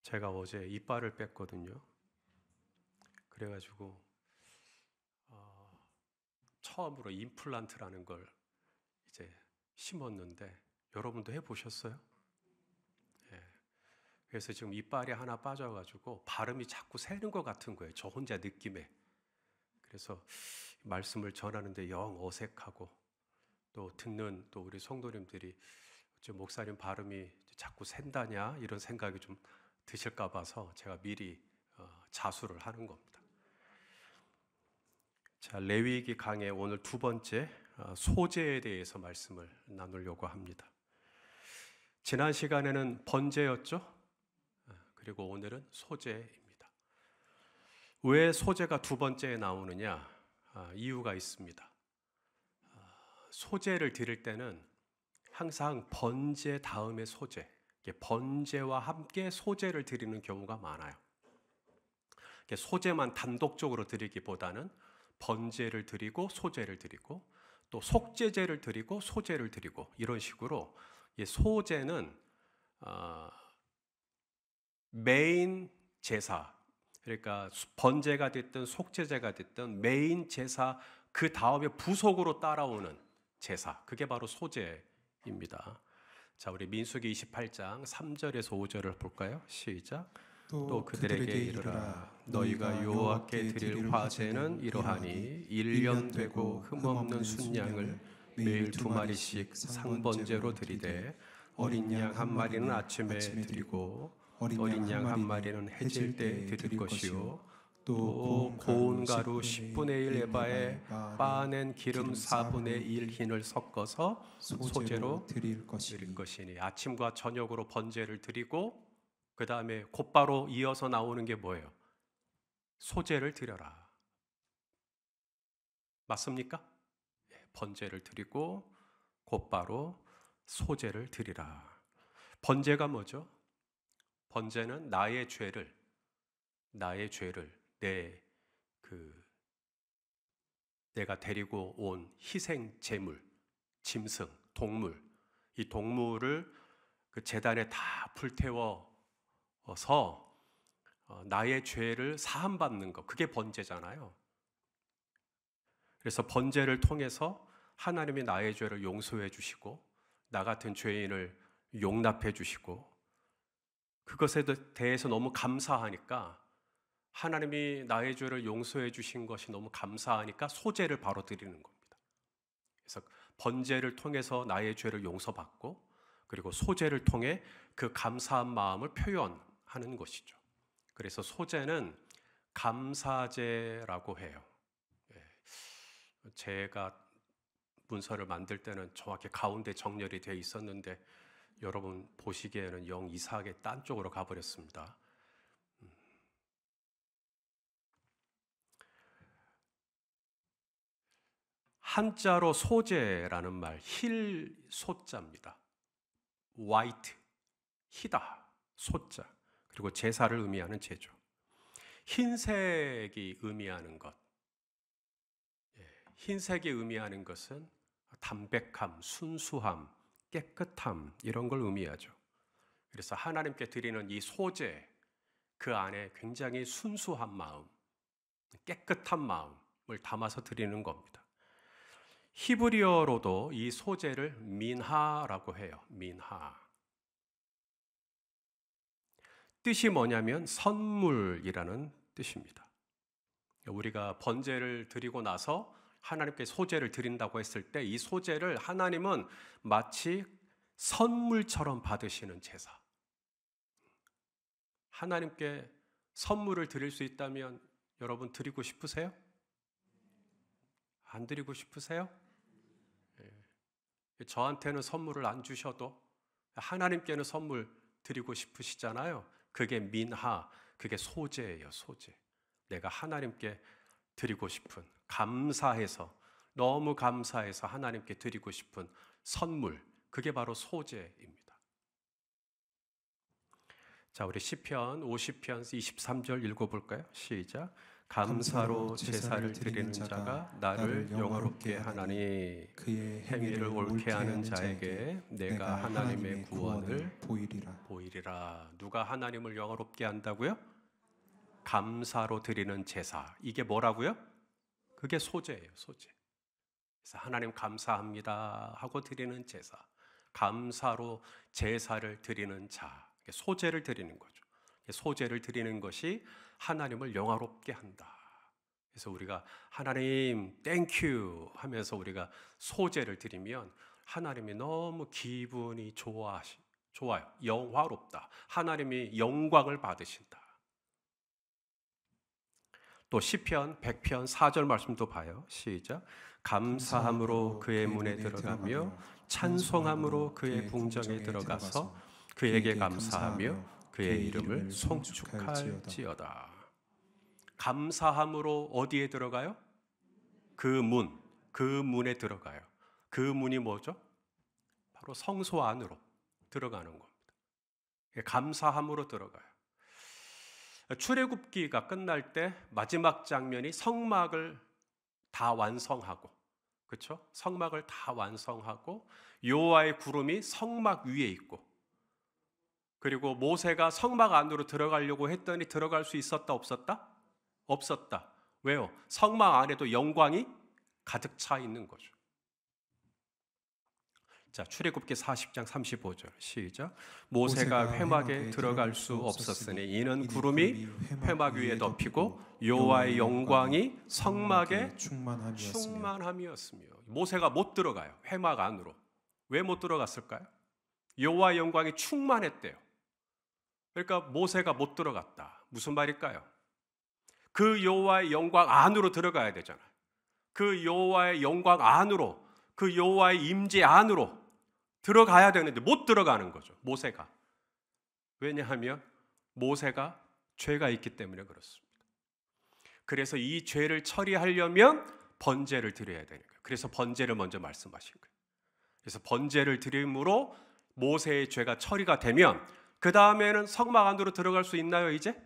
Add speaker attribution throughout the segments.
Speaker 1: 제가 어제 이빨을 뺐거든요. 그래가지고 처음으로 임플란트라는 걸 이제 심었는데 여러분도 해보셨어요? 예. 그래서 지금 이빨이 하나 빠져가지고 발음이 자꾸 새는 것 같은 거예요. 저 혼자 느낌에. 그래서 말씀을 전하는데 영 어색하고 또 듣는 또 우리 성도님들이 목사님 발음이 자꾸 샌다냐 이런 생각이 좀 드실까 봐서 제가 미리 자수를 하는 겁니다. 자, 레위기 강의 오늘 두 번째 소재에 대해서 말씀을 나누려고 합니다. 지난 시간에는 번제였죠? 그리고 오늘은 소재입니다. 왜 소재가 두 번째에 나오느냐? 이유가 있습니다. 소재를 드릴 때는 항상 번제 다음에 소재, 번제와 함께 소재를 드리는 경우가 많아요. 소재만 단독적으로 드리기보다는 번제를 드리고 소제를 드리고 또 속죄제를 드리고 소제를 드리고 이런 식으로 소제는 메인 제사, 그러니까 번제가 됐든 속죄제가 됐든 메인 제사 그 다음에 부속으로 따라오는 제사, 그게 바로 소제입니다. 자, 우리 민수기 28장 3절에서 5절을 볼까요? 시작. 또 그들에게 이르라 너희가 여호와께 드릴 화제는 이러하니 1년 되고 흠없는 순양을 매일 2마리씩 상번제로 드리되 어린 양 한 마리는 아침에 드리고 어린 양 한 마리는 해질 때 드릴 것이요 또 고운 가루 10분의 1 에바에 빻아낸 기름 4분의 1 흰을 섞어서 소제로 드릴 것이니 아침과 저녁으로 번제를 드리고 그 다음에 곧바로 이어서 나오는 게 뭐예요? 소제를 드려라. 맞습니까? 번제를 드리고 곧바로 소제를 드리라. 번제가 뭐죠? 번제는 나의 죄를 내가 데리고 온 희생 제물, 짐승, 동물, 이 동물을 그 제단에 다 불태워서 나의 죄를 사함받는 것, 그게 번제잖아요. 그래서 번제를 통해서 하나님이 나의 죄를 용서해 주시고 나 같은 죄인을 용납해 주시고 그것에 대해서 너무 감사하니까 하나님이 나의 죄를 용서해 주신 것이 너무 감사하니까 소제를 바로 드리는 겁니다. 그래서 번제를 통해서 나의 죄를 용서받고 그리고 소제를 통해 그 감사한 마음을 표현하는 것이죠. 그래서 소제는 감사제라고 해요. 제가 문서를 만들 때는 정확히 가운데 정렬이 되어 있었는데 여러분 보시기에는 영 이상하게 딴 쪽으로 가버렸습니다. 한자로 소제라는 말, 힐 소자입니다. white, 희다, 소자. 그리고 제사를 의미하는 제죠. 흰색이 의미하는 것. 흰색이 의미하는 것은 담백함, 순수함, 깨끗함 이런 걸 의미하죠. 그래서 하나님께 드리는 이 소제, 그 안에 굉장히 순수한 마음, 깨끗한 마음을 담아서 드리는 겁니다. 히브리어로도 이 소제를 민하라고 해요. 민하. 뜻이 뭐냐면 선물이라는 뜻입니다. 우리가 번제를 드리고 나서 하나님께 소제를 드린다고 했을 때 이 소제를 하나님은 마치 선물처럼 받으시는 제사. 하나님께 선물을 드릴 수 있다면 여러분 드리고 싶으세요? 안 드리고 싶으세요? 저한테는 선물을 안 주셔도 하나님께는 선물 드리고 싶으시잖아요. 그게 민하, 그게 소제예요, 소제. 내가 하나님께 드리고 싶은, 감사해서, 너무 감사해서 하나님께 드리고 싶은 선물, 그게 바로 소제입니다. 자, 우리 시편 50편 23절 읽어볼까요? 시작. 감사로 제사를 드리는 자가 나를 영화롭게 하나니
Speaker 2: 그의
Speaker 1: 행위를 옳게 하는 자에게 내가 하나님의 구원을 보이리라. 누가 하나님을 영화롭게 한다고요? 감사로 드리는 제사. 이게 뭐라고요? 그게 소제예요, 소제. 그래서 하나님 감사합니다 하고 드리는 제사. 감사로 제사를 드리는 자. 소제를 드리는 거죠. 소제를 드리는 것이 하나님을 영화롭게 한다. 그래서 우리가 하나님 땡큐 하면서 우리가 소제를 드리면 하나님이 너무 기분이 좋아요. 영화롭다. 하나님이 영광을 받으신다. 또 시편 100편 4절 말씀도 봐요. 시작. 감사함으로 그의 문에 들어가며 찬송함으로 그의 궁정에 들어가서 그에게 감사하며 그의 이름을 송축할지어다. 감사함으로 어디에 들어가요? 그 문에 들어가요. 그 문이 뭐죠? 바로 성소 안으로 들어가는 겁니다. 감사함으로 들어가요. 출애굽기가 끝날 때 마지막 장면이 성막을 다 완성하고, 그렇죠? 성막을 다 완성하고 여호와의 구름이 성막 위에 있고, 그리고 모세가 성막 안으로 들어가려고 했더니 들어갈 수 있었다 없었다? 없었다. 왜요? 성막 안에도 영광이 가득 차 있는 거죠. 자, 출애굽기 40장 35절 시작. 모세가 회막에 들어갈 수 없었으니 이는 구름이 회막 위에 덮이고 여호와의 영광이 성막에 충만함이었으며. 모세가 못 들어가요, 회막 안으로. 왜 못 들어갔을까요? 여호와의 영광이 충만했대요. 그러니까 모세가 못 들어갔다. 무슨 말일까요? 그 여호와의 영광 안으로 들어가야 되잖아요. 그 여호와의 영광 안으로, 그 여호와의 임재 안으로 들어가야 되는데 못 들어가는 거죠, 모세가. 왜냐하면 모세가 죄가 있기 때문에 그렇습니다. 그래서 이 죄를 처리하려면 번제를 드려야 되는 거예요. 그래서 번제를 먼저 말씀하신 거예요. 그래서 번제를 드림으로 모세의 죄가 처리가 되면 그 다음에는 성막 안으로 들어갈 수 있나요? 이제?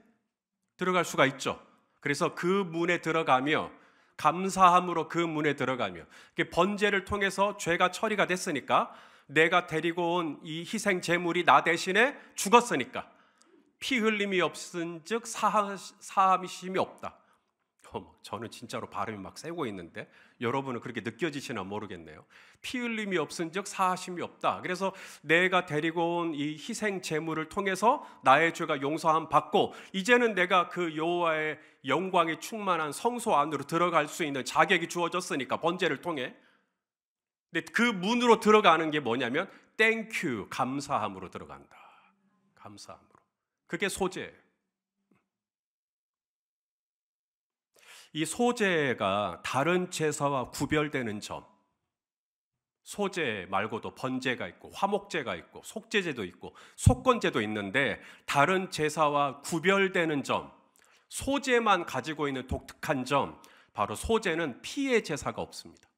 Speaker 1: 들어갈 수가 있죠. 그래서 그 문에 들어가며 감사함으로 그 문에 들어가며 번제를 통해서 죄가 처리가 됐으니까, 내가 데리고 온 이 희생 제물이 나 대신에 죽었으니까 피 흘림이 없은즉 사함이심이 없다. 저는 진짜로 발음이 막 세고 있는데 여러분은 그렇게 느껴지시나 모르겠네요. 피 흘림이 없은즉 사하심이 없다. 그래서 내가 데리고 온 이 희생 제물을 통해서 나의 죄가 용서함 받고 이제는 내가 그 여호와의 영광이 충만한 성소 안으로 들어갈 수 있는 자격이 주어졌으니까 번제를 통해. 근데 그 문으로 들어가는 게 뭐냐면 땡큐, 감사함으로 들어간다. 감사함으로. 그게 소제예요. 이 소제가 다른 제사와 구별되는 점, 소제 말고도 번제가 있고 화목제가 있고 속제제도 있고 속건제도 있는데 다른 제사와 구별되는 점, 소제만 가지고 있는 독특한 점, 바로 소제는 피의 제사가 없습니다.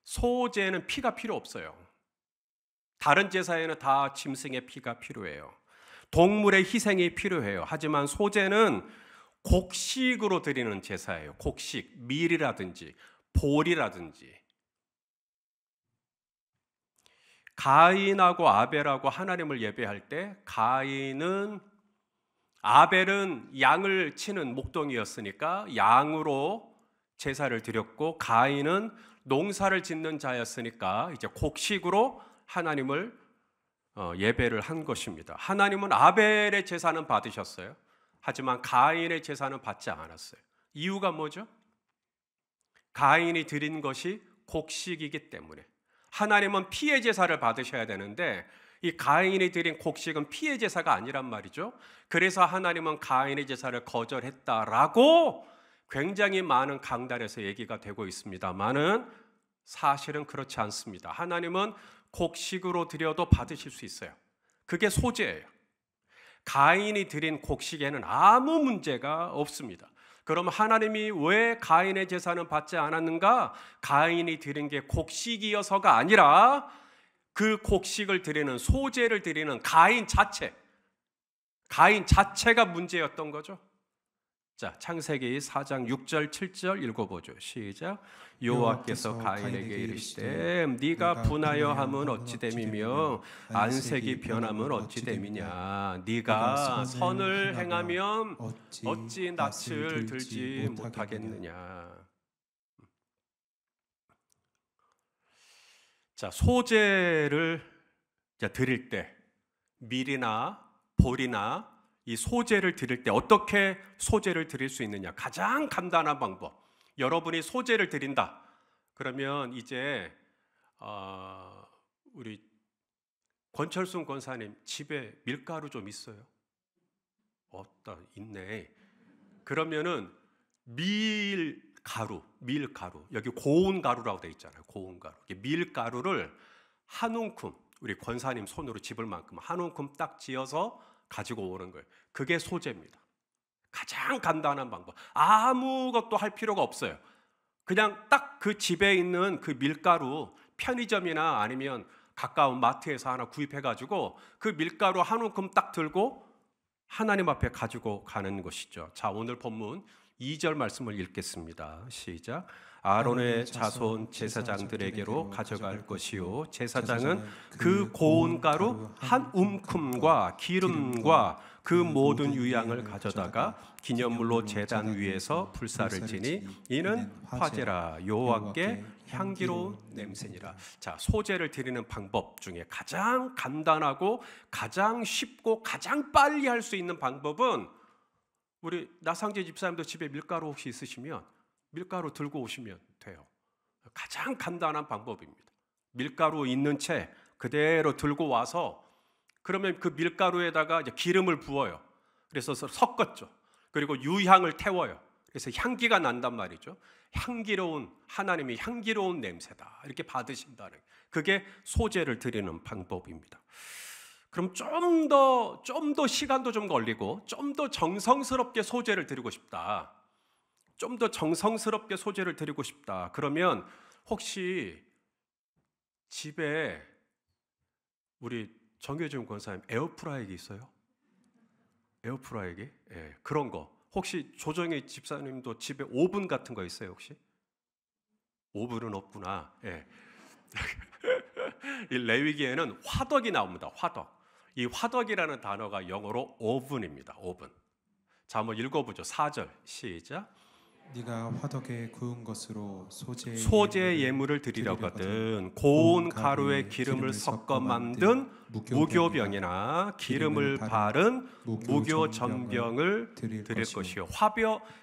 Speaker 1: 소제는 피가 필요 없어요. 다른 제사에는 다 짐승의 피가 필요해요. 동물의 희생이 필요해요. 하지만 소제는 곡식으로 드리는 제사예요. 곡식, 밀이라든지 보리라든지. 가인하고 아벨하고 하나님을 예배할 때 아벨은 양을 치는 목동이었으니까 양으로 제사를 드렸고, 가인은 농사를 짓는 자였으니까 이제 곡식으로 하나님을 예배를 한 것입니다. 하나님은 아벨의 제사는 받으셨어요. 하지만 가인의 제사는 받지 않았어요. 이유가 뭐죠? 가인이 드린 것이 곡식이기 때문에. 하나님은 피의 제사를 받으셔야 되는데 이 가인이 드린 곡식은 피의 제사가 아니란 말이죠. 그래서 하나님은 가인의 제사를 거절했다라고 굉장히 많은 강단에서 얘기가 되고 있습니다만은 사실은 그렇지 않습니다. 하나님은 곡식으로 드려도 받으실 수 있어요. 그게 소제예요. 가인이 드린 곡식에는 아무 문제가 없습니다. 그럼 하나님이 왜 가인의 제사는 받지 않았는가? 가인이 드린 게 곡식이어서가 아니라 그 곡식을 드리는, 소제를 드리는 가인 자체가 문제였던 거죠. 자, 창세기 4장 6절 7절 읽어보죠. 시작. 여호와께서 가인에게 이르시되 네가 분하여 함은 어찌 됨이며 안색이 변함은 어찌 됨이냐. 네가 선을 행하면 어찌 낯을 들지 못하겠느냐. 자, 소재를 드릴 때 밀이나 볼이나 이 소재를 드릴 때 어떻게 소재를 드릴 수 있느냐. 가장 간단한 방법. 여러분이 소재를 드린다. 그러면 이제 우리 권철순 권사님 집에 밀가루 좀 있어요? 없다. 있네. 그러면은 밀가루 여기 고운 가루라고 돼 있잖아요. 고운 가루. 밀가루를 한 움큼 우리 권사님 손으로 집을 만큼 한 움큼 딱 쥐어서 가지고 오는 거예요. 그게 소재입니다. 가장 간단한 방법. 아무것도 할 필요가 없어요. 그냥 딱 그 집에 있는 그 밀가루 편의점이나 아니면 가까운 마트에서 하나 구입해가지고 그 밀가루 한 움큼 딱 들고 하나님 앞에 가지고 가는 것이죠. 자, 오늘 본문 2절 말씀을 읽겠습니다. 시작. 아론의 자손 제사장들에게로 가져갈 것이요 제사장은 그 고운 가루 한 움큼과 기름과 그 모든 유향을 가져다가 기념물로 제단 위에서 불사를 지니 이는 화제라 여호와께 향기로운 냄새니라. 자, 소재를 드리는 방법 중에 가장 간단하고 가장 쉽고 가장 빨리 할 수 있는 방법은 우리 나상재 집사님도 집에 밀가루 혹시 있으시면 밀가루 들고 오시면 돼요. 가장 간단한 방법입니다. 밀가루 있는 채 그대로 들고 와서 그러면 그 밀가루에다가 이제 기름을 부어요. 그래서 섞었죠. 그리고 유향을 태워요. 그래서 향기가 난단 말이죠. 향기로운 하나님의 향기로운 냄새다. 이렇게 받으신다는 그게 소재를 드리는 방법입니다. 그럼 좀 더 시간도 좀 걸리고 좀 더 정성스럽게 소재를 드리고 싶다. 좀 더 정성스럽게 소재를 드리고 싶다. 그러면 혹시 집에 우리 정효준 권사님 에어프라이기 있어요? 에어프라이기? 예, 그런 거. 혹시 조정희 집사님도 집에 오븐 같은 거 있어요, 혹시? 오븐은 없구나. 예. 이 레위기에는 화덕이 나옵니다. 화덕. 이 화덕이라는 단어가 영어로 오븐입니다. 오븐. 자, 한번 읽어보죠. 4절 시작.
Speaker 2: 네가 화덕에 구운 것으로
Speaker 1: 소재 예물을 드리려거든 고운 가루에 기름을 섞어 만든 무교병이나 기름을 바른 무교전병을 드릴 것이요.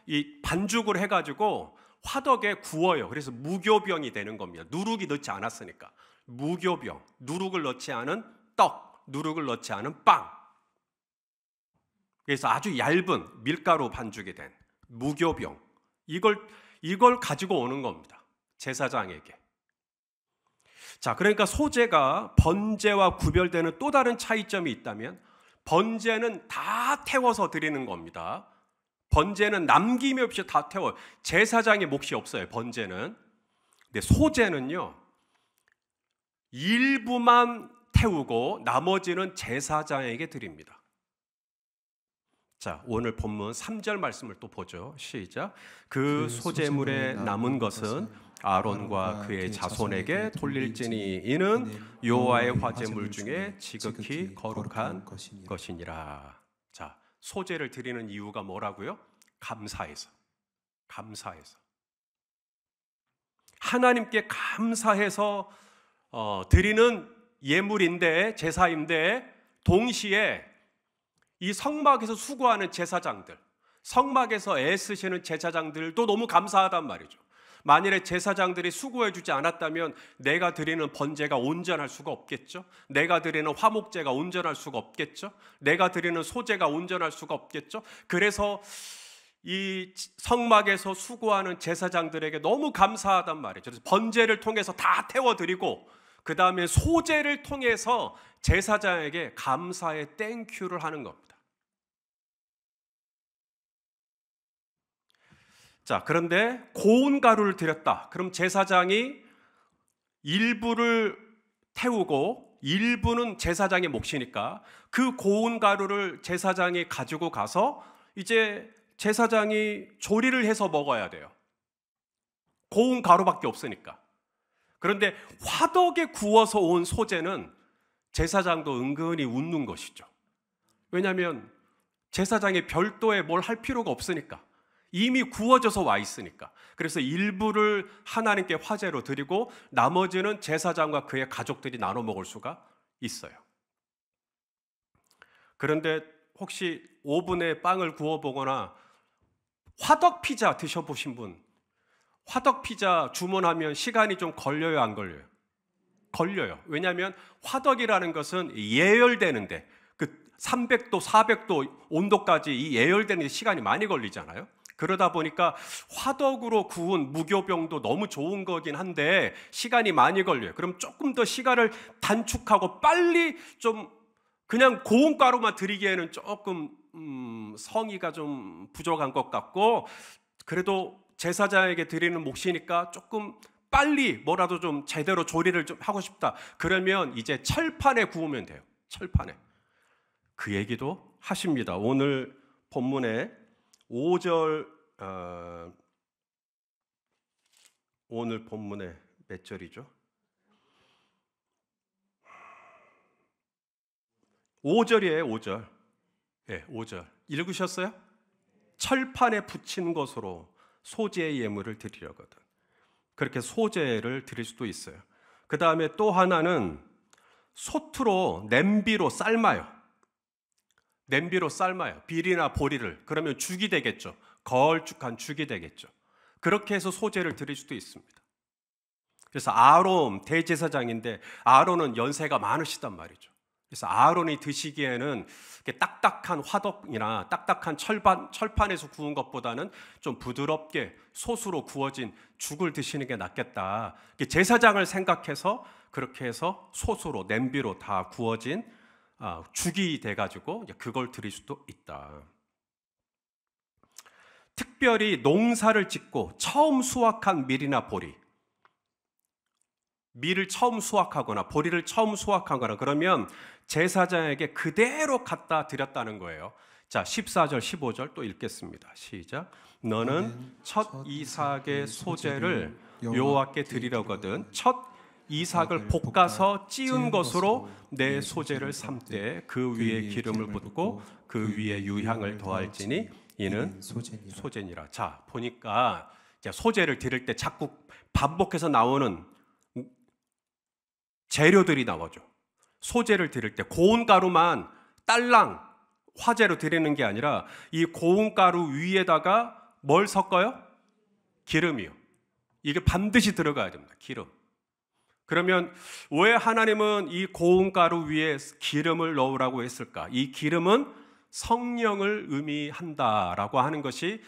Speaker 1: 이 반죽을 해가지고 화덕에 구워요. 그래서 무교병이 되는 겁니다. 누룩이 넣지 않았으니까. 무교병, 누룩을 넣지 않은 떡, 누룩을 넣지 않은 빵. 그래서 아주 얇은 밀가루 반죽이 된 무교병. 이걸 가지고 오는 겁니다. 제사장에게. 자, 그러니까 소재가 번제와 구별되는 또 다른 차이점이 있다면 번제는 다 태워서 드리는 겁니다. 번제는 남김이 없이 다 태워요. 제사장의 몫이 없어요. 번제는. 근데 소재는요. 일부만 태우고 나머지는 제사장에게 드립니다. 자, 오늘 본문 3절 말씀을 또 보죠. 시작. 그 소재물에 남은 것은 아론과 그의 자손에게 돌릴지니 이는 여호와의 화제물 중에 지극히 거룩한 것이니라. 자, 소재를 드리는 이유가 뭐라고요? 감사해서. 하나님께 감사해서 드리는 예물인데, 제사인데 동시에 이 성막에서 수고하는 제사장들, 성막에서 애쓰시는 제사장들도 너무 감사하단 말이죠. 만일에 제사장들이 수고해 주지 않았다면 내가 드리는 번제가 온전할 수가 없겠죠. 내가 드리는 화목제가 온전할 수가 없겠죠. 내가 드리는 소제가 온전할 수가 없겠죠. 그래서 이 성막에서 수고하는 제사장들에게 너무 감사하단 말이죠. 그래서 번제를 통해서 다 태워드리고 그 다음에 소제를 통해서 제사장에게 감사의 땡큐를 하는 겁니다. 자, 그런데 고운 가루를 드렸다. 그럼 제사장이 일부를 태우고 일부는 제사장의 몫이니까 그 고운 가루를 제사장이 가지고 가서 이제 제사장이 조리를 해서 먹어야 돼요. 고운 가루밖에 없으니까. 그런데 화덕에 구워서 온 소제는 제사장도 은근히 웃는 것이죠. 왜냐하면 제사장이 별도의 뭘 할 필요가 없으니까. 이미 구워져서 와 있으니까. 그래서 일부를 하나님께 화제로 드리고 나머지는 제사장과 그의 가족들이 나눠 먹을 수가 있어요. 그런데 혹시 오븐에 빵을 구워 보거나 화덕 피자 드셔보신 분, 화덕 피자 주문하면 시간이 좀 걸려요, 안 걸려요? 걸려요. 왜냐하면 화덕이라는 것은 예열되는데 그 300도, 400도 온도까지 이 예열되는 시간이 많이 걸리잖아요. 그러다 보니까 화덕으로 구운 무교병도 너무 좋은 거긴 한데 시간이 많이 걸려요. 그럼 조금 더 시간을 단축하고 빨리 좀 그냥 고운 가루만 드리기에는 조금 성의가 좀 부족한 것 같고, 그래도 제사장에게 드리는 몫이니까 조금 빨리 뭐라도 좀 제대로 조리를 좀 하고 싶다. 그러면 이제 철판에 구우면 돼요. 철판에. 그 얘기도 하십니다. 오늘 본문에 5절, 오늘 본문에 몇 절이죠? 5절이에요, 5절. 예, 5절. 읽으셨어요? 철판에 붙인 것으로 소제의 예물을 드리려거든. 그렇게 소제를 드릴 수도 있어요. 그 다음에 또 하나는 솥으로 냄비로 삶아요. 냄비로 삶아요. 비리나 보리를. 그러면 죽이 되겠죠. 걸쭉한 죽이 되겠죠. 그렇게 해서 소제를 드릴 수도 있습니다. 그래서 아론 대제사장인데 아론은 연세가 많으시단 말이죠. 그래서 아론이 드시기에는 딱딱한 화덕이나 딱딱한 철판에서 구운 것보다는 좀 부드럽게 솥으로 구워진 죽을 드시는 게 낫겠다. 제사장을 생각해서 그렇게 해서 솥으로 냄비로 다 구워진 죽이 돼가지고 그걸 드릴 수도 있다. 특별히 농사를 짓고 처음 수확한 밀이나 보리, 밀을 처음 수확하거나 보리를 처음 수확하거나 그러면 제사장에게 그대로 갖다 드렸다는 거예요. 자, 14절, 15절 또 읽겠습니다. 시작. 너는 첫 이삭의 소제를 여호와께 드리려거든 첫 이삭을 볶아서 찌은 것으로 내 소제를 삼되 그 위에 기름을 붓고 그 위에 유향을 더할지니 이는 소제니라. 자, 보니까 소제를 드릴 때 자꾸 반복해서 나오는 재료들이 나오죠. 소제를 드릴 때 고운 가루만 딸랑 화제로 드리는 게 아니라 이 고운 가루 위에다가 뭘 섞어요? 기름이요. 이게 반드시 들어가야 됩니다. 기름. 그러면 왜 하나님은 이 고운 가루 위에 기름을 넣으라고 했을까? 이 기름은 성령을 의미한다라고 하는 것이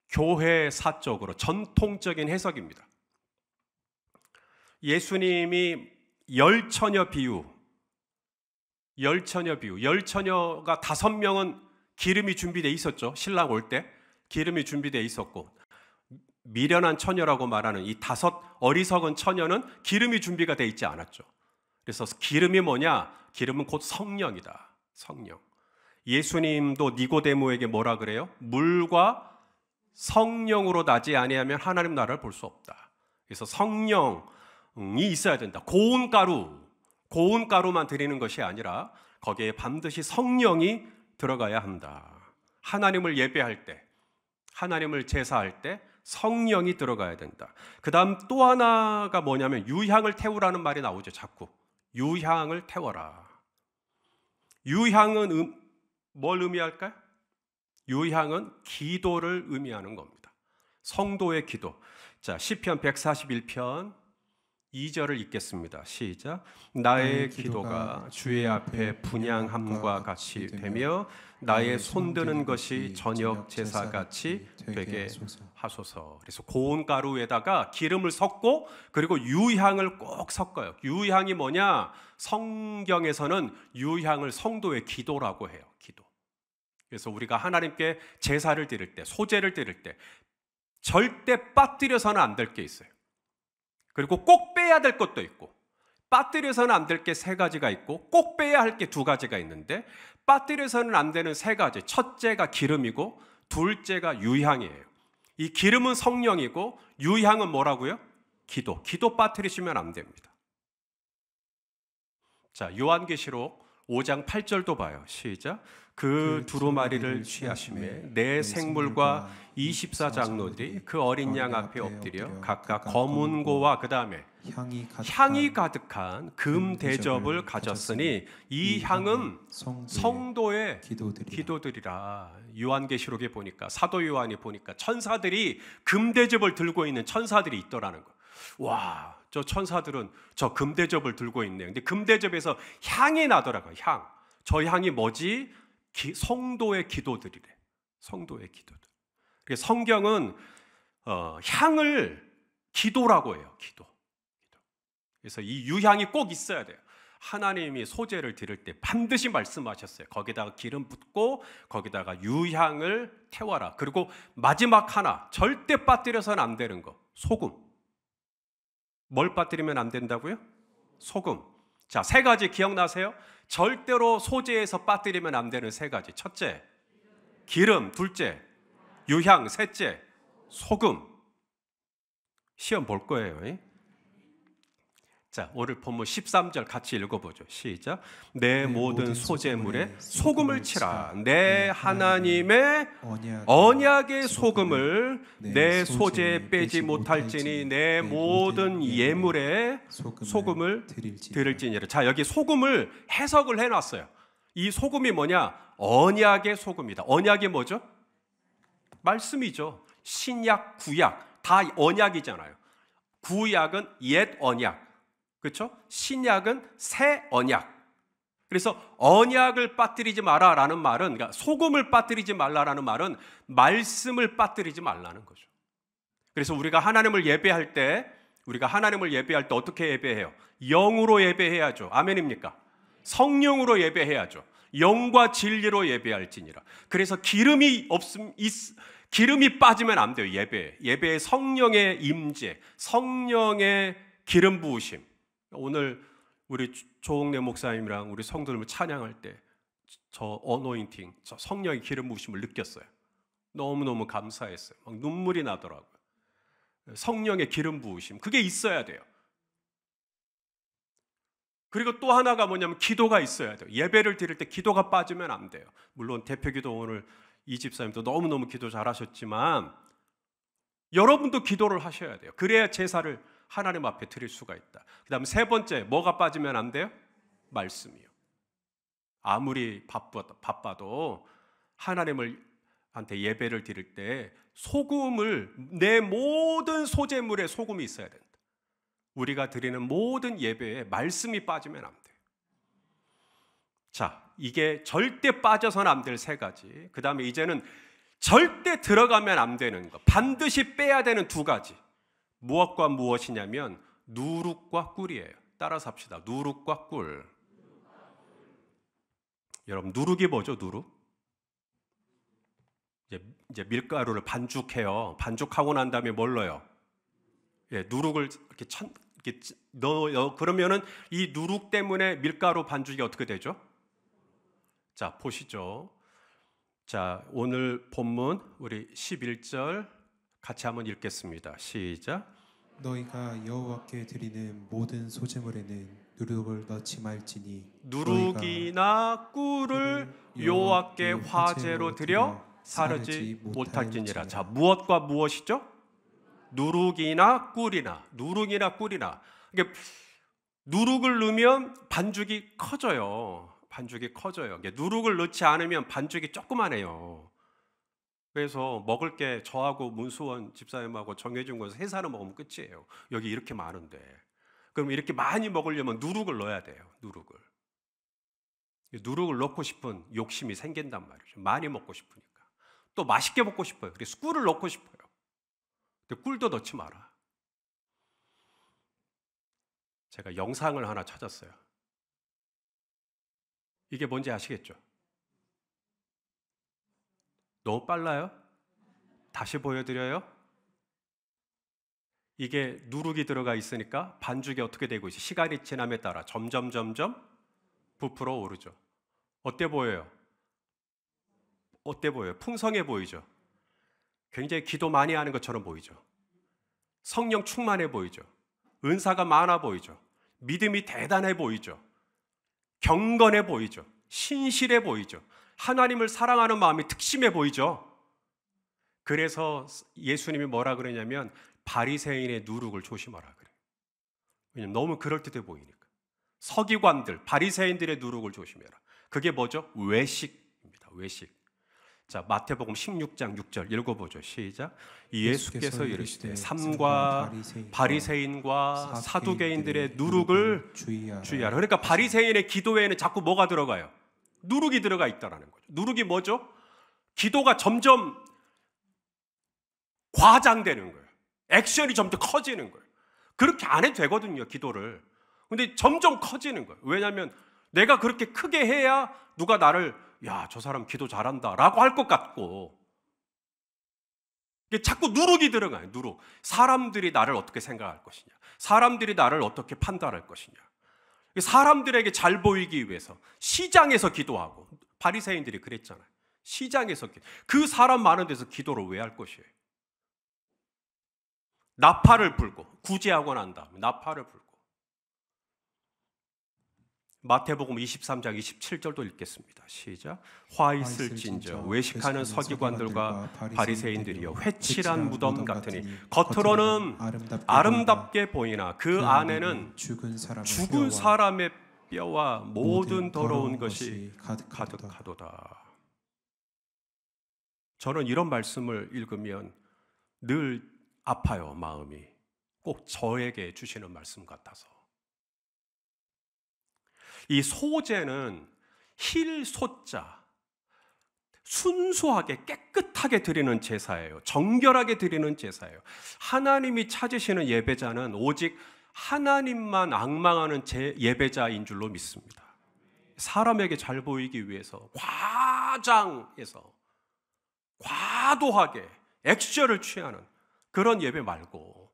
Speaker 1: 교회사적으로 전통적인 해석입니다. 예수님이 열처녀가 5명은 기름이 준비되어 있었죠. 신랑 올 때 기름이 준비되어 있었고, 미련한 처녀라고 말하는 이 5 어리석은 처녀는 기름이 준비가 되어 있지 않았죠. 그래서 기름이 뭐냐? 기름은 곧 성령이다. 성령. 예수님도 니고데모에게 뭐라 그래요? 물과 성령으로 나지 아니하면 하나님 나라를 볼 수 없다. 그래서 성령이 있어야 된다. 고운 가루만 드리는 것이 아니라 거기에 반드시 성령이 들어가야 한다. 하나님을 예배할 때, 하나님을 제사할 때 성령이 들어가야 된다. 그 다음 또 하나가 뭐냐면 유향을 태우라는 말이 나오죠. 자꾸 유향을 태워라. 유향은 뭘 의미할까요? 유향은 기도를 의미하는 겁니다. 성도의 기도. 자, 시편 141편 2절을 읽겠습니다. 시작. 나의 기도가 주의 앞에 분향함과 같이 되며 나의 손드는 것이 저녁 제사같이 되게 하소서. 그래서 고운 가루에다가 기름을 섞고 그리고 유향을 꼭 섞어요. 유향이 뭐냐? 성경에서는 유향을 성도의 기도라고 해요. 기도. 그래서 우리가 하나님께 제사를 드릴 때, 소제를 드릴 때 절대 빠뜨려서는 안 될 게 있어요. 그리고 꼭 빼야 될 것도 있고, 빠뜨려서는 안 될 게 3가지가 있고 꼭 빼야 할 게 2가지가 있는데, 빠뜨려서는 안 되는 3가지, 첫째가 기름이고 둘째가 유향이에요. 이 기름은 성령이고 유향은 뭐라고요? 기도. 기도 빠뜨리시면 안 됩니다. 자, 요한계시록 5장 8절도 봐요. 시작. 그 두루마리를 취하심에 내 생물과 24장로들이 그 어린 양 앞에 엎드려 각각 검은 고와 그 다음에 향이 가득한 금 대접을 가졌으니 이 향은 성도의 기도들이라. 요한계시록에 보니까, 사도 요한이 보니까 천사들이 금 대접을 들고 있는 천사들이 있더라는 거예요. 와, 저 천사들은 저 금 대접을 들고 있네요. 근데 금 대접에서 향이 나더라고요. 향. 저 향이 뭐지? 성도의 기도들이래. 성도의 기도들. 그래서 성경은 향을 기도라고 해요. 기도. 그래서 이 유향이 꼭 있어야 돼요. 하나님이 소제를 드릴 때 반드시 말씀하셨어요. 거기다가 기름 붓고 거기다가 유향을 태워라. 그리고 마지막 하나, 절대 빠뜨려서는 안 되는 거. 소금. 뭘 빠뜨리면 안 된다고요? 소금. 자, 세 가지 기억나세요? 절대로 소제에서 빠뜨리면 안 되는 세 가지. 첫째, 기름. 둘째, 유향. 셋째, 소금. 시험 볼 거예요. 자, 오늘 본문 13절 같이 읽어보죠. 시작. 내 모든 소제물에 소금을 치라. 내 하나님의 언약의 소금을 내 소제에 빼지 못할지니 내 모든 예물에 소금을 드릴지니라. 자, 여기 소금을 해석을 해놨어요. 이 소금이 뭐냐? 언약의 소금이다. 언약이 뭐죠? 말씀이죠. 신약, 구약 다 언약이잖아요. 구약은 옛 언약, 그렇죠? 신약은 새 언약. 그래서 언약을 빠뜨리지 마라라는 말은, 그러니까 소금을 빠뜨리지 말라라는 말은 말씀을 빠뜨리지 말라는 거죠. 그래서 우리가 하나님을 예배할 때 어떻게 예배해요? 영으로 예배해야죠. 아멘입니까? 성령으로 예배해야죠. 영과 진리로 예배할지니라. 그래서 기름이 빠지면 안 돼요. 예배에 성령의 임재, 성령의 기름 부으심. 오늘 우리 조홍래 목사님이랑 우리 성도들 찬양할 때 저 어노인팅, 저 성령의 기름 부으심을 느꼈어요. 너무너무 감사했어요. 막 눈물이 나더라고요. 성령의 기름 부으심, 그게 있어야 돼요. 그리고 또 하나가 뭐냐면 기도가 있어야 돼요. 예배를 드릴 때 기도가 빠지면 안 돼요. 물론 대표기도 오늘 이 집사님도 너무너무 기도 잘하셨지만 여러분도 기도를 하셔야 돼요. 그래야 제사를 하나님 앞에 드릴 수가 있다. 그 다음 세 번째, 뭐가 빠지면 안 돼요? 말씀이요. 아무리 바빠도 하나님한테 예배를 드릴 때 소금을, 내 모든 소재물에 소금이 있어야 된다. 우리가 드리는 모든 예배에 말씀이 빠지면 안 돼요. 자, 이게 절대 빠져서는 안 될 세 가지. 그 다음에 이제는 절대 들어가면 안 되는 것, 반드시 빼야 되는 두 가지. 무엇과 무엇이냐면 누룩과 꿀이에요. 따라서 합시다. 누룩과 꿀. 여러분, 누룩이 뭐죠? 누룩? 이제 밀가루를 반죽해요. 반죽하고 난 다음에 뭘 넣어요? 누룩을 이렇게 넣어요. 그러면은 이 누룩 때문에 밀가루 반죽이 어떻게 되죠? 자, 보시죠. 자, 오늘 본문 우리 11절 같이 한번 읽겠습니다. 시작.
Speaker 2: 너희가 여호와께 드리는 모든 소제물에는 누룩을 넣지 말지니
Speaker 1: 누룩이나 꿀을 여호와께 화제로 드려 사르지 못할지니라. 자, 무엇과 무엇이죠? 누룩이나 꿀이나. 이게 누룩을 넣으면 반죽이 커져요. 누룩을 넣지 않으면 반죽이 조그만해요. 그래서 먹을 게 저하고 문수원 집사님하고 정혜준 권사 세 사람 먹으면 끝이에요. 여기 이렇게 많은데. 그럼 이렇게 많이 먹으려면 누룩을 넣어야 돼요. 누룩을 넣고 싶은 욕심이 생긴단 말이죠. 많이 먹고 싶으니까. 또 맛있게 먹고 싶어요. 그래서 꿀을 넣고 싶어요. 근데 꿀도 넣지 마라. 제가 영상을 하나 찾았어요. 이게 뭔지 아시겠죠? 너무 빨라요? 다시 보여드려요? 이게 누룩이 들어가 있으니까 반죽이 어떻게 되고 있어요? 시간이 지남에 따라 점점 부풀어 오르죠. 어때 보여요? 풍성해 보이죠? 굉장히 기도 많이 하는 것처럼 보이죠. 성령 충만해 보이죠. 은사가 많아 보이죠. 믿음이 대단해 보이죠. 경건해 보이죠. 신실해 보이죠. 하나님을 사랑하는 마음이 특심해 보이죠. 그래서 예수님이 뭐라 그러냐면 바리새인의 누룩을 조심하라 그래요. 왜냐면 너무 그럴듯해 보이니까. 서기관들, 바리새인들의 누룩을 조심해라. 그게 뭐죠? 외식입니다. 외식. 자, 마태복음 16장 6절 읽어보죠. 시작. 예수께서 이르시되 삼과 바리새인과 사두개인들의 누룩을 주의하라. 그러니까 바리새인의 기도에는 자꾸 뭐가 들어가요? 누룩이 들어가 있다라는 거죠. 누룩이 뭐죠? 기도가 점점 과장되는 거예요. 액션이 점점 커지는 거예요. 그렇게 안 해도 되거든요, 기도를. 근데 점점 커지는 거예요. 왜냐하면 내가 그렇게 크게 해야 누가 나를 야, 저 사람 기도 잘한다 라고 할 것 같고, 이게 자꾸 누룩이 들어가요. 누룩. 사람들이 나를 어떻게 생각할 것이냐, 사람들이 나를 어떻게 판단할 것이냐, 사람들에게 잘 보이기 위해서 시장에서 기도하고, 바리새인들이 그랬잖아요. 시장에서 그 사람 많은 데서 기도를 왜 할 것이에요? 나팔을 불고, 구제하고 난 다음에 나팔을 불고. 마태복음 23장 27절도 읽겠습니다. 시작. 화 있을진저 외식하는 서기관들과 바리새인들이여 회칠한 무덤 같으니 겉으로는 아름답게 보이나 그 안에는 죽은 사람의 뼈와 모든 더러운 것이 가득하도다. 저는 이런 말씀을 읽으면 늘 아파요, 마음이. 꼭 저에게 주시는 말씀 같아서. 이 소제는 힐소자, 순수하게 깨끗하게 드리는 제사예요. 정결하게 드리는 제사예요. 하나님이 찾으시는 예배자는 오직 하나님만 앙망하는 예배자인 줄로 믿습니다. 사람에게 잘 보이기 위해서 과장해서 과도하게 액션을 취하는 그런 예배 말고,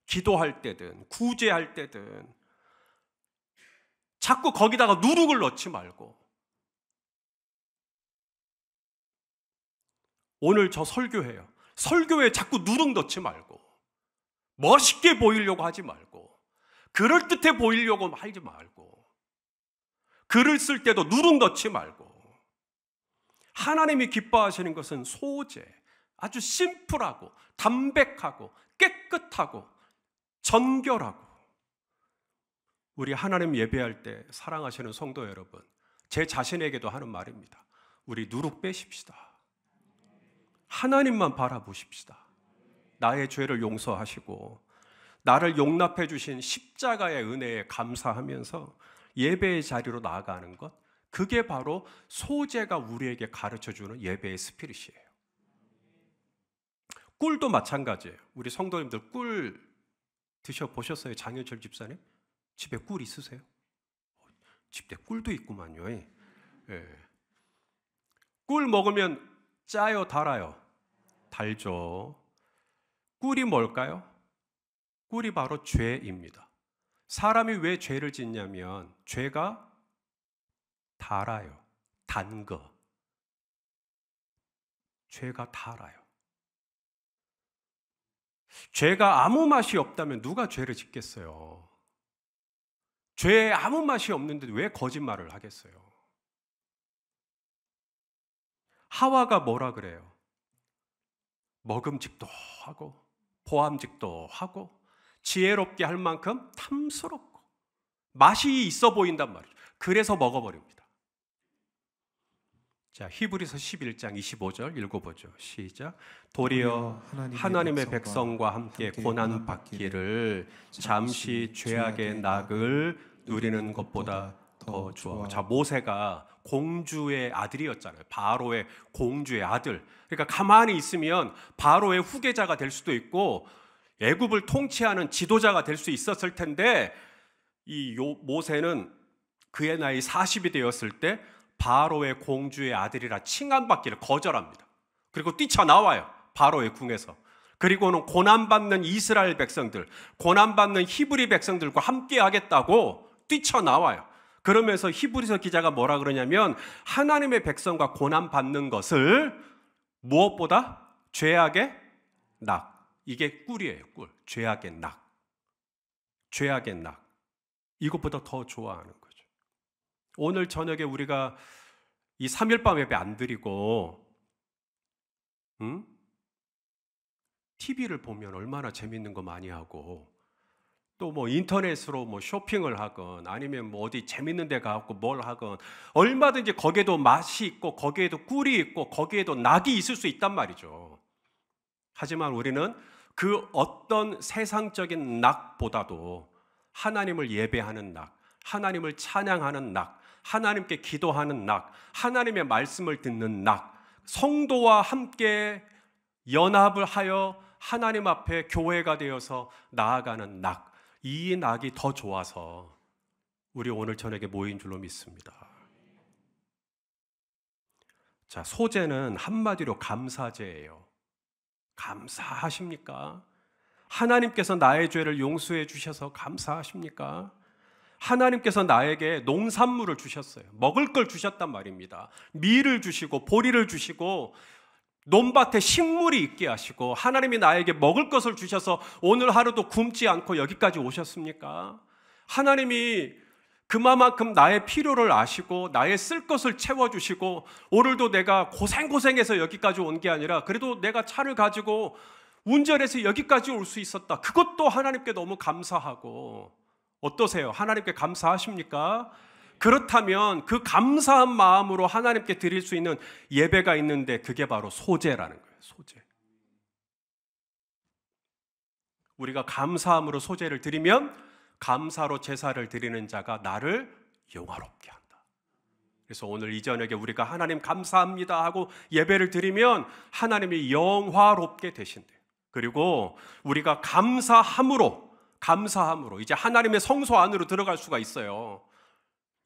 Speaker 1: 기도할 때든 구제할 때든 자꾸 거기다가 누룩을 넣지 말고, 오늘 저 설교해요. 설교에 자꾸 누룩 넣지 말고, 멋있게 보이려고 하지 말고, 그럴듯해 보이려고 하지 말고, 글을 쓸 때도 누룩 넣지 말고. 하나님이 기뻐하시는 것은 소제, 아주 심플하고 담백하고 깨끗하고 정결하고. 우리 하나님 예배할 때 사랑하시는 성도 여러분, 제 자신에게도 하는 말입니다. 우리 누룩 빼십시다. 하나님만 바라보십시다. 나의 죄를 용서하시고 나를 용납해 주신 십자가의 은혜에 감사하면서 예배의 자리로 나아가는 것, 그게 바로 소제가 우리에게 가르쳐주는 예배의 스피릿이에요. 꿀도 마찬가지예요. 우리 성도님들 꿀 드셔보셨어요? 장현철 집사님? 집에 꿀 있으세요? 집에 꿀도 있구만요. 예. 꿀 먹으면 짜요, 달아요? 달죠. 꿀이 뭘까요? 꿀이 바로 죄입니다. 사람이 왜 죄를 짓냐면 죄가 달아요. 단 거. 죄가 달아요. 죄가 아무 맛이 없다면 누가 죄를 짓겠어요? 죄에 아무 맛이 없는데 왜 거짓말을 하겠어요? 하와가 뭐라 그래요? 먹음직도 하고 보암직도 하고 지혜롭게 할 만큼 탐스럽고 맛이 있어 보인단 말이죠. 그래서 먹어버립니다. 자, 히브리서 11장 25절 읽어보죠. 시작. 도리어 하나님의 백성과 함께 고난받기를 잠시 죄악의 낙을 누리는 것보다 더 좋아. 자, 모세가 공주의 아들이었잖아요. 바로의 공주의 아들. 그러니까 가만히 있으면 바로의 후계자가 될 수도 있고 애굽을 통치하는 지도자가 될 수 있었을 텐데, 이 모세는 그의 나이 40이 되었을 때 바로의 공주의 아들이라 칭함받기를 거절합니다. 그리고 뛰쳐나와요, 바로의 궁에서. 그리고는 고난받는 이스라엘 백성들, 고난받는 히브리 백성들과 함께 하겠다고 뛰쳐나와요. 그러면서 히브리서 기자가 뭐라 그러냐면 하나님의 백성과 고난받는 것을 무엇보다 죄악의 낙. 이게 꿀이에요, 꿀. 죄악의 낙. 죄악의 낙. 이것보다 더 좋아하는 거죠. 오늘 저녁에 우리가 이 3일밤 예배 안 드리고 TV를 보면 얼마나 재밌는 거 많이 하고, 또 뭐 인터넷으로 뭐 쇼핑을 하건 아니면 뭐 어디 재밌는 데 가고 뭘 하건 얼마든지 거기에도 맛이 있고 거기에도 꿀이 있고 거기에도 낙이 있을 수 있단 말이죠. 하지만 우리는 그 어떤 세상적인 낙보다도 하나님을 예배하는 낙, 하나님을 찬양하는 낙, 하나님께 기도하는 낙, 하나님의 말씀을 듣는 낙, 성도와 함께 연합을 하여 하나님 앞에 교회가 되어서 나아가는 낙, 이 낙이 더 좋아서 우리 오늘 저녁에 모인 줄로 믿습니다. 자, 소제는 한마디로 감사제예요. 감사하십니까? 하나님께서 나의 죄를 용서해 주셔서 감사하십니까? 하나님께서 나에게 농산물을 주셨어요. 먹을 걸 주셨단 말입니다. 밀을 주시고 보리를 주시고 논밭에 식물이 있게 하시고 하나님이 나에게 먹을 것을 주셔서 오늘 하루도 굶지 않고 여기까지 오셨습니까? 하나님이 그만큼 나의 필요를 아시고 나의 쓸 것을 채워주시고 오늘도 내가 고생해서 여기까지 온 게 아니라 그래도 내가 차를 가지고 운전해서 여기까지 올 수 있었다. 그것도 하나님께 너무 감사하고, 어떠세요? 하나님께 감사하십니까? 그렇다면 그 감사한 마음으로 하나님께 드릴 수 있는 예배가 있는데 그게 바로 소제라는 거예요. 소제. 우리가 감사함으로 소제를 드리면 감사로 제사를 드리는 자가 나를 영화롭게 한다. 그래서 오늘 이 저녁에 우리가 하나님 감사합니다 하고 예배를 드리면 하나님이 영화롭게 되신대요. 그리고 우리가 감사함으로 이제 하나님의 성소 안으로 들어갈 수가 있어요.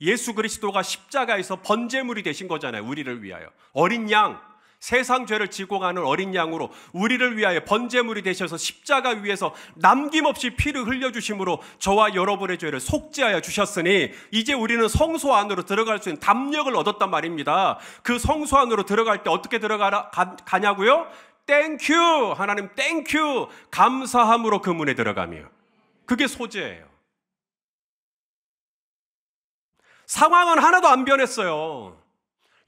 Speaker 1: 예수 그리스도가 십자가에서 번제물이 되신 거잖아요. 우리를 위하여. 어린 양, 세상 죄를 지고 가는 어린 양으로 우리를 위하여 번제물이 되셔서 십자가 위에서 남김없이 피를 흘려주심으로 저와 여러분의 죄를 속죄하여 주셨으니 이제 우리는 성소 안으로 들어갈 수 있는 담력을 얻었단 말입니다. 그 성소 안으로 들어갈 때 어떻게 가냐고요? 땡큐! 하나님 땡큐! 감사함으로 그 문에 들어가며. 그게 소제예요. 상황은 하나도 안 변했어요.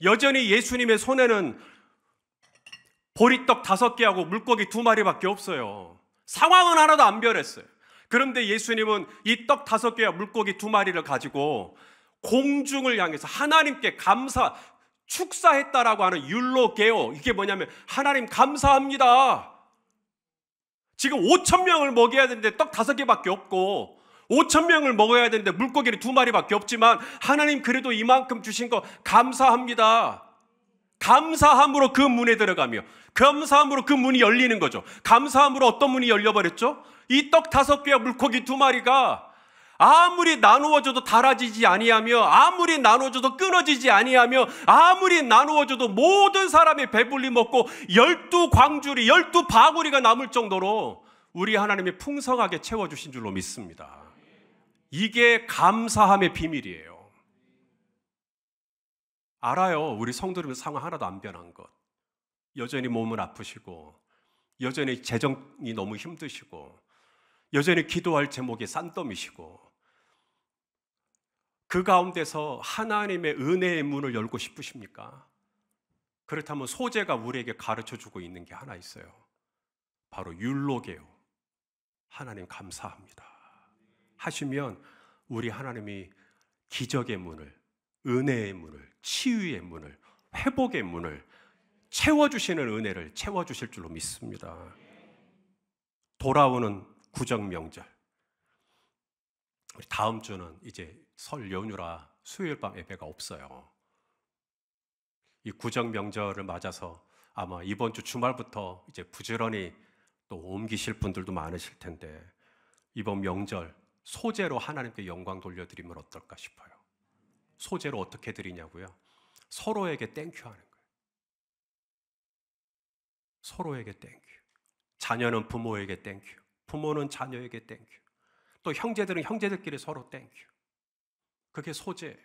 Speaker 1: 여전히 예수님의 손에는 보리떡 5개하고 물고기 2마리밖에 없어요. 상황은 하나도 안 변했어요. 그런데 예수님은 이 떡 5개와 물고기 2마리를 가지고 공중을 향해서 하나님께 축사했다라고 하는 율로게오, 이게 뭐냐면 하나님 감사합니다. 지금 5,000명을 먹여야 되는데 떡 5개밖에 없고 5,000명을 먹어야 되는데 물고기는 2마리밖에 없지만 하나님 그래도 이만큼 주신 거 감사합니다. 감사함으로 그 문에 들어가며 감사함으로 그 문이 열리는 거죠. 감사함으로 어떤 문이 열려버렸죠? 이 떡 5개와 물고기 2마리가 아무리 나누어줘도 달아지지 아니하며 아무리 나누어줘도 끊어지지 아니하며 아무리 나누어줘도 모든 사람이 배불리 먹고 12광주리 12바구리가 남을 정도로 우리 하나님이 풍성하게 채워주신 줄로 믿습니다. 이게 감사함의 비밀이에요. 알아요. 우리 성도님의 상황 하나도 안 변한 것. 여전히 몸은 아프시고 여전히 재정이 너무 힘드시고 여전히 기도할 제목이 싼더미시고 그 가운데서 하나님의 은혜의 문을 열고 싶으십니까? 그렇다면 소제가 우리에게 가르쳐주고 있는 게 하나 있어요. 바로 율로게요. 하나님 감사합니다 하시면 우리 하나님이 기적의 문을, 은혜의 문을, 치유의 문을, 회복의 문을 채워주시는 은혜를 채워주실 줄로 믿습니다. 돌아오는 구정 명절, 다음 주는 이제 설 연휴라 수요일 밤 예배가 없어요. 이 구정 명절을 맞아서 아마 이번 주 주말부터 이제 부지런히 또 옮기실 분들도 많으실 텐데 이번 명절 소제로 하나님께 영광 돌려드리면 어떨까 싶어요. 소제로 어떻게 드리냐고요? 서로에게 땡큐 하는 거예요. 서로에게 땡큐. 자녀는 부모에게 땡큐. 부모는 자녀에게 땡큐. 또 형제들은 형제들끼리 서로 땡큐. 그게 소제예요.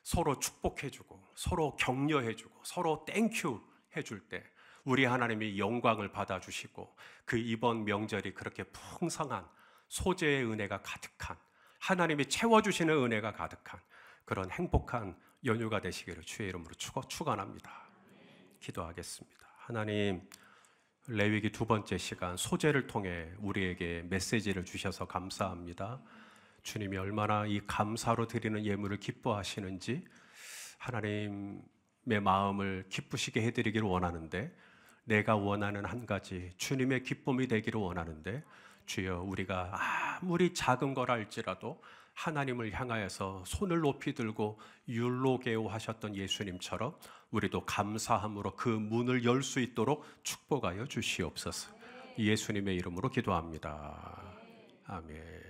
Speaker 1: 서로 축복해주고 서로 격려해주고 서로 땡큐 해줄 때 우리 하나님이 영광을 받아주시고 그 이번 명절이 그렇게 풍성한 소재의 은혜가 가득한 하나님이 채워주시는 은혜가 가득한 그런 행복한 연휴가 되시기를 주의 이름으로 축원합니다. 기도하겠습니다. 하나님, 레위기 두 번째 시간 소재를 통해 우리에게 메시지를 주셔서 감사합니다. 주님이 얼마나 이 감사로 드리는 예물을 기뻐하시는지 하나님의 마음을 기쁘시게 해드리기를 원하는데, 내가 원하는 한 가지 주님의 기쁨이 되기를 원하는데, 주여 우리가 아무리 작은 걸 알지라도 하나님을 향하여서 손을 높이 들고 율로게오 하셨던 예수님처럼 우리도 감사함으로 그 문을 열 수 있도록 축복하여 주시옵소서. 예수님의 이름으로 기도합니다. 아멘.